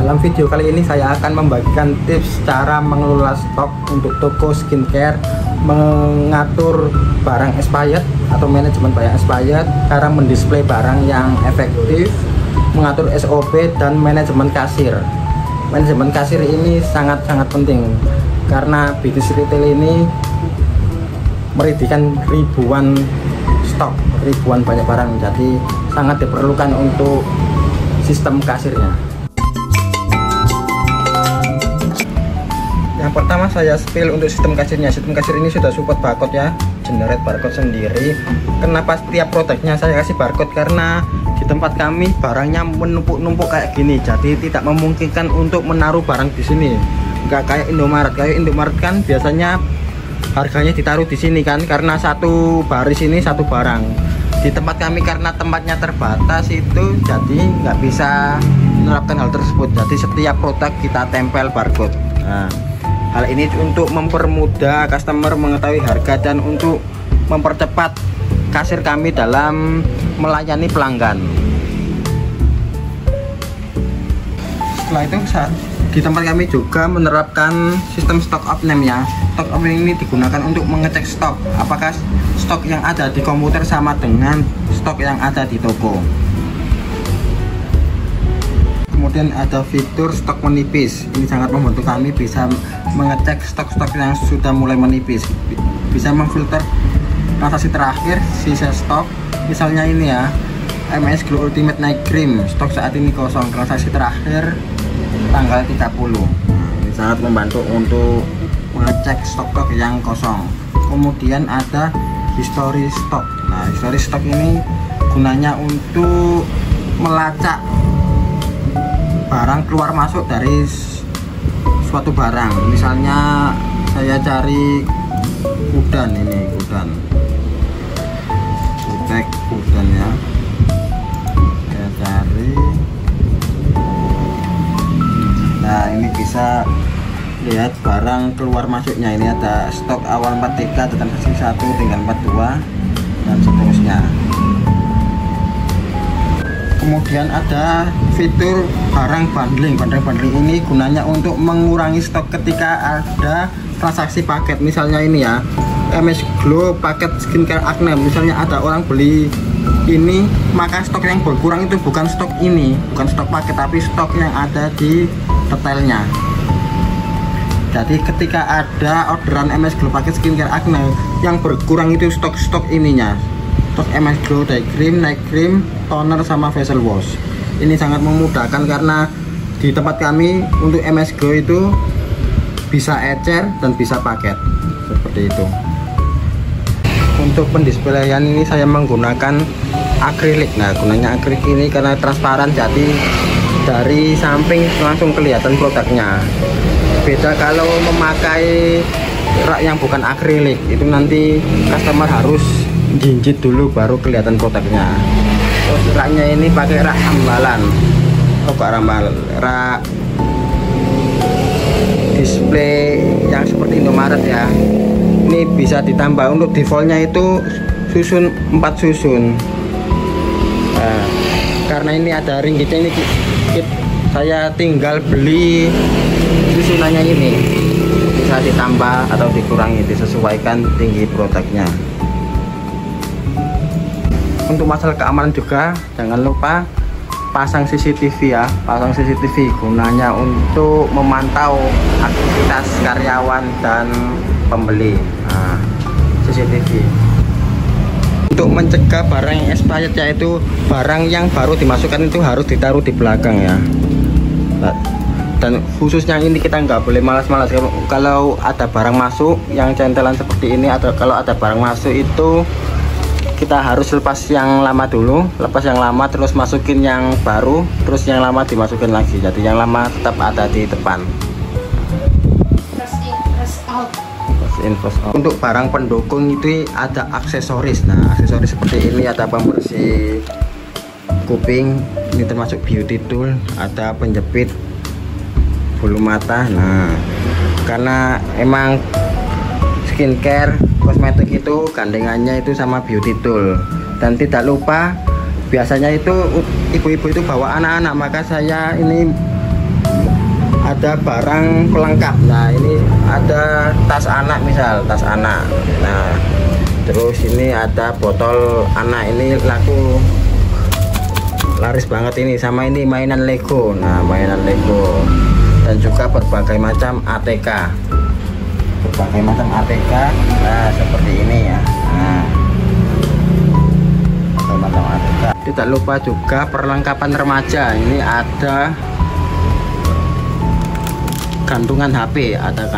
Dalam video kali ini saya akan membagikan tips cara mengelola stok untuk toko skincare, mengatur barang expired atau manajemen barang expired, cara mendisplay barang yang efektif, mengatur SOP dan manajemen kasir. Manajemen kasir ini sangat-sangat penting karena bisnis retail ini meridikkan ribuan stok, ribuan banyak barang, jadi sangat diperlukan untuk sistem kasirnya. Yang pertama saya spill untuk sistem kasirnya. Sistem kasir ini sudah support barcode ya, generate barcode sendiri. Kenapa setiap produknya saya kasih barcode? Karena di tempat kami barangnya menumpuk-numpuk kayak gini, jadi tidak memungkinkan untuk menaruh barang di sini. Nggak kayak Indomaret. Kayak Indomaret kan biasanya harganya ditaruh di sini kan, karena satu baris ini satu barang. Di tempat kami karena tempatnya terbatas itu, jadi nggak bisa menerapkan hal tersebut. Jadi setiap produk kita tempel barcode. Nah, hal ini untuk mempermudah customer mengetahui harga dan untuk mempercepat kasir kami dalam melayani pelanggan. Setelah itu di tempat kami juga menerapkan sistem stock of name ya. Stock of name ini digunakan untuk mengecek stok, apakah stok yang ada di komputer sama dengan stok yang ada di toko. Kemudian ada fitur stok menipis. Ini sangat membantu kami bisa mengecek stok-stok yang sudah mulai menipis, bisa memfilter transaksi terakhir, sisa stok. Misalnya ini ya, MS Glow Ultimate Night Cream, stok saat ini kosong, transaksi terakhir tanggal 30. Ini sangat membantu untuk mengecek stok-stok yang kosong. Kemudian ada history stok. Nah, history stok ini gunanya untuk melacak barang keluar masuk dari suatu barang. Misalnya saya cari udan, ini udan, cek udan ya, saya cari. Nah, ini bisa lihat barang keluar masuknya. Ini ada stok awal 43, transaksi 1 tinggal 42 dan seterusnya. Kemudian ada fitur barang bundling. Barang bundling ini gunanya untuk mengurangi stok ketika ada transaksi paket. Misalnya ini ya, MS Glow paket skincare acne. Misalnya ada orang beli ini, maka stok yang berkurang itu bukan stok ini, bukan stok paket, tapi stok yang ada di detailnya. Jadi ketika ada orderan MS Glow paket skincare acne, yang berkurang itu stok-stok ininya, stok MS Glow day cream, night cream, toner sama facial wash. Ini sangat memudahkan karena di tempat kami untuk MS Glow itu bisa ecer dan bisa paket seperti itu. Untuk pendisplayan ini saya menggunakan akrilik. Nah, gunanya akrilik ini karena transparan, jadi dari samping langsung kelihatan produknya. Beda kalau memakai rak yang bukan akrilik, itu nanti customer harus jinjit dulu baru kelihatan produknya. Terus raknya ini pakai rak ambalan, rak display yang seperti Indomaret ya. Ini bisa ditambah, untuk defaultnya itu susun 4 susun. Nah, karena ini ada ringgitnya, ini saya tinggal beli susunannya ini, bisa ditambah atau dikurangi, disesuaikan tinggi produknya. Untuk masalah keamanan juga jangan lupa pasang CCTV ya. Pasang CCTV gunanya untuk memantau aktivitas karyawan dan pembeli. Nah, CCTV untuk mencegah barang yang expired, yaitu barang yang baru dimasukkan itu harus ditaruh di belakang ya. Dan khususnya ini kita nggak boleh malas-malas. Kalau ada barang masuk yang centelan seperti ini, atau kalau ada barang masuk itu kita harus lepas yang lama dulu, lepas yang lama terus masukin yang baru, terus yang lama dimasukin lagi, jadi yang lama tetap ada di depan. Untuk barang pendukung itu ada aksesoris. Nah, aksesoris seperti ini, ada pembersih kuping, ini termasuk beauty tool, ada penjepit bulu mata. Nah, karena emang skincare kosmetik itu gandengannya itu sama beauty tool. Dan tidak lupa biasanya itu ibu-ibu itu bawa anak-anak, maka saya ini ada barang pelengkap. Nah ini ada tas anak, misal tas anak. Nah terus ini ada botol anak, ini laris banget ini. Sama ini mainan Lego. Nah mainan Lego, dan juga berbagai macam ATK, nah seperti ini ya. Nah berbagai macam ATK. Tidak lupa juga perlengkapan remaja. Ini ada gantungan HP, ada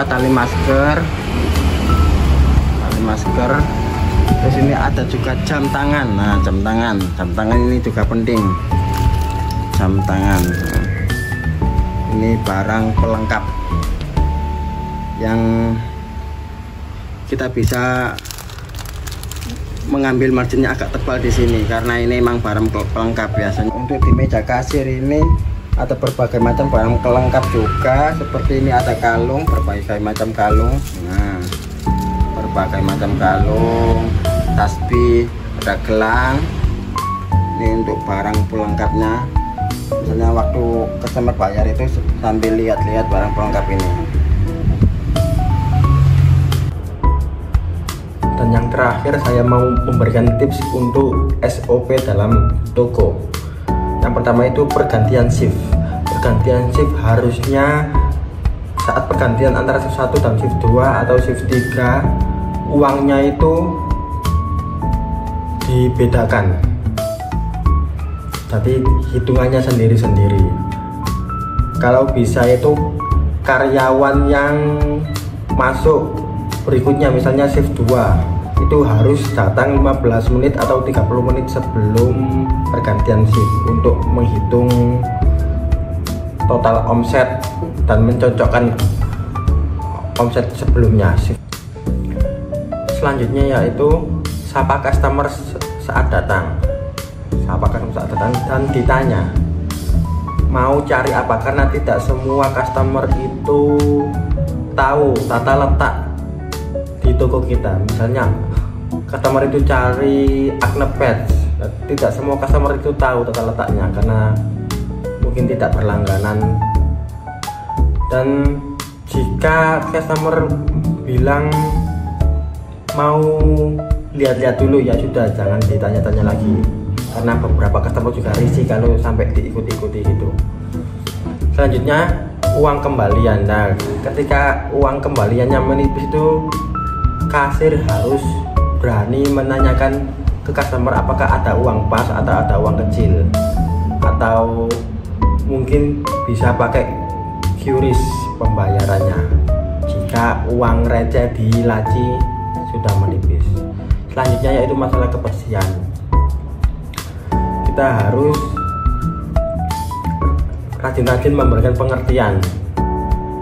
tali masker, terus ini ada juga jam tangan. Nah jam tangan ini juga penting, jam tangan. Nah, ini barang pelengkap yang kita bisa mengambil marginnya agak tebal di sini, karena ini memang barang pelengkap. Biasanya untuk di meja kasir ini ada berbagai macam barang pelengkap juga, seperti ini ada kalung, berbagai macam kalung. Nah berbagai macam kalung, tasbih, ada gelang. Ini untuk barang pelengkapnya. Misalnya waktu customer bayar itu sambil lihat-lihat barang pelengkap ini. Dan yang terakhir, saya mau memberikan tips untuk SOP dalam toko. Yang pertama itu pergantian shift. Pergantian shift harusnya saat pergantian antara shift 1 dan shift 2 atau shift 3, uangnya itu dibedakan. Jadi hitungannya sendiri-sendiri. Kalau bisa itu karyawan yang masuk berikutnya, misalnya shift 2, itu harus datang 15 menit atau 30 menit sebelum pergantian shift untuk menghitung total omset dan mencocokkan omset sebelumnya. Selanjutnya yaitu sapa customer saat datang. Dan ditanya mau cari apa, karena tidak semua customer itu tahu tata letak di toko kita. Misalnya customer itu cari Acne Pads, tidak semua customer itu tahu tata letaknya karena mungkin tidak berlangganan. Dan jika customer bilang mau lihat-lihat dulu, ya sudah, jangan ditanya-tanya lagi, karena beberapa customer juga risih kalau sampai diikut-ikuti gitu. Selanjutnya uang kembalian. Nah ketika uang kembaliannya menipis itu, kasir harus berani menanyakan ke customer apakah ada uang pas atau ada uang kecil, atau mungkin bisa pakai QRIS pembayarannya jika uang receh di laci sudah menipis. Selanjutnya yaitu masalah kebersihan. Kita harus rajin-rajin memberikan pengertian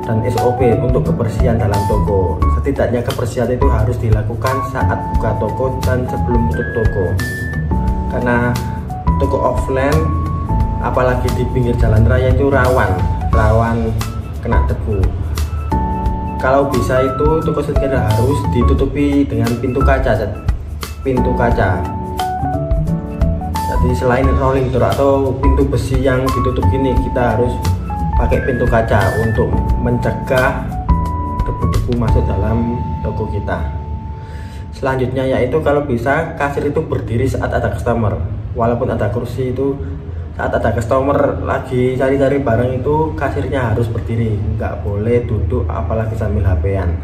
dan SOP untuk kebersihan dalam toko. Setidaknya kebersihan itu harus dilakukan saat buka toko dan sebelum tutup toko, karena toko offline apalagi di pinggir jalan raya itu rawan kena debu. Kalau bisa itu toko skincare harus ditutupi dengan pintu kaca. Jadi selain rolling door atau pintu besi yang ditutup gini, kita harus pakai pintu kaca untuk mencegah debu-debu masuk dalam toko kita. Selanjutnya yaitu kalau bisa kasir itu berdiri saat ada customer. Walaupun ada kursi, itu saat ada customer lagi cari-cari barang itu kasirnya harus berdiri, nggak boleh duduk apalagi sambil HP-an.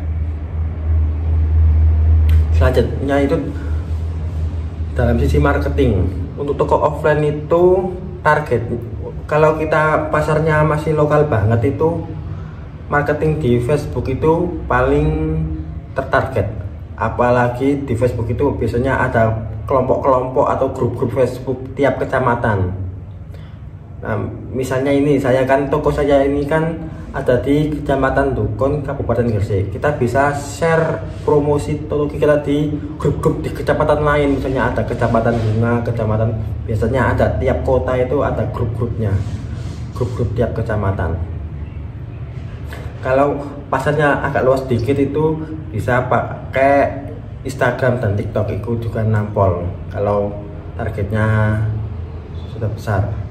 Selanjutnya itu dalam sisi marketing. Untuk toko offline itu target, kalau kita pasarnya masih lokal banget, itu marketing di Facebook itu paling tertarget. Apalagi di Facebook itu biasanya ada kelompok-kelompok atau grup-grup Facebook tiap kecamatan. Nah, misalnya ini toko saya ini kan ada di Kecamatan Dukun, Kabupaten Gresik. Kita bisa share promosi toko kita di grup-grup di kecamatan lain. Misalnya ada Kecamatan Bunga, biasanya ada tiap kota itu ada grup-grupnya, grup-grup tiap kecamatan. Kalau pasarnya agak luas sedikit itu bisa pakai Instagram dan TikTok, itu juga nampol kalau targetnya sudah besar.